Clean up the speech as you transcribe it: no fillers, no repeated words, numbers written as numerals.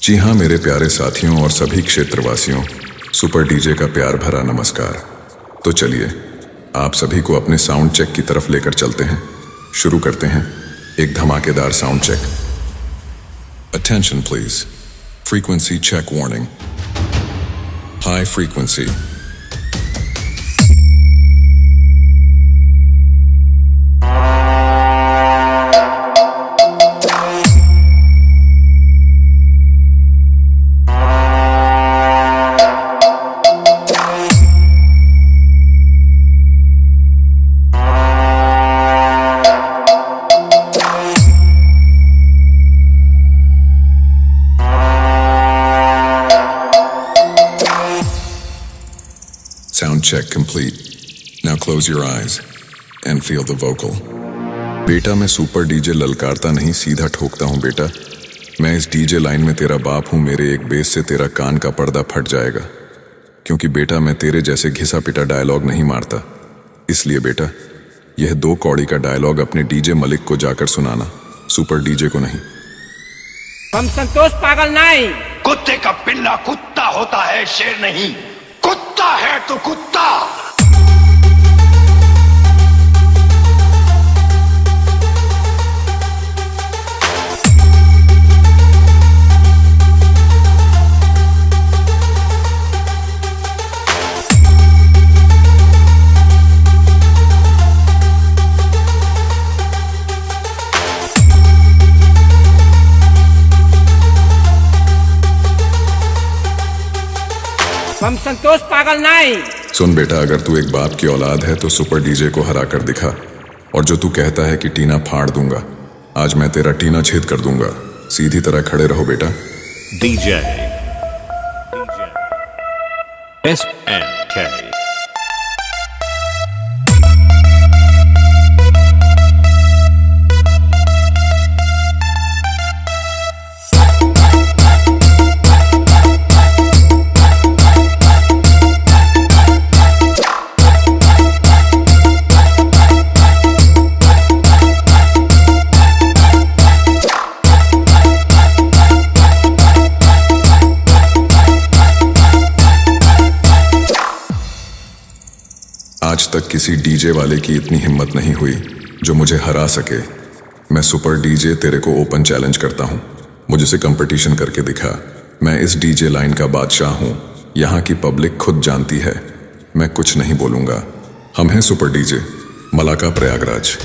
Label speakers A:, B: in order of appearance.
A: जी हाँ मेरे प्यारे साथियों और सभी क्षेत्रवासियों, सुपर डीजे का प्यार भरा नमस्कार। तो चलिए आप सभी को अपने साउंड चेक की तरफ लेकर चलते हैं। शुरू करते हैं एक धमाकेदार sound check. Attention please, frequency check warning, high frequency. Sound check complete. Now close your eyes and feel the vocal. बेटा मैं सुपर डीजे ललकारता नहीं, सीधा ठोकता हूँ बेटा। मैं इस डीजे लाइन में तेरा बाप हूँ, मेरे एक बेस से तेरा कान का पर्दा फट जाएगा। क्योंकि बेटा मैं तेरे जैसे घिसा पिटा डायलॉग नहीं मारता। इसलिए बेटा यह 2 कौड़ी का डायलॉग अपने डीजे मलिक को जाकर सुनाना, सुपर डीजे को नहीं।
B: हम संतोष पागल नहीं।
C: कुत्ते का पिल्ला कुत्ता होता है, शेर नहीं। कुत्ता है तो कुत्ता।
B: हम संतोष पागल नहीं।
A: सुन बेटा, अगर तू एक बाप की औलाद है तो सुपर डीजे को हरा कर दिखा। और जो तू कहता है कि टीना फाड़ दूंगा, आज मैं तेरा टीना छेद कर दूंगा। सीधी तरह खड़े रहो बेटा।
D: DJ SNK
A: आज तक किसी डीजे वाले की इतनी हिम्मत नहीं हुई जो मुझे हरा सके। मैं सुपर डीजे तेरे को ओपन चैलेंज करता हूँ, मुझसे कंपटीशन करके दिखा। मैं इस डीजे लाइन का बादशाह हूँ, यहाँ की पब्लिक खुद जानती है। मैं कुछ नहीं बोलूँगा। हम हैं सुपर डीजे, मलाका प्रयागराज।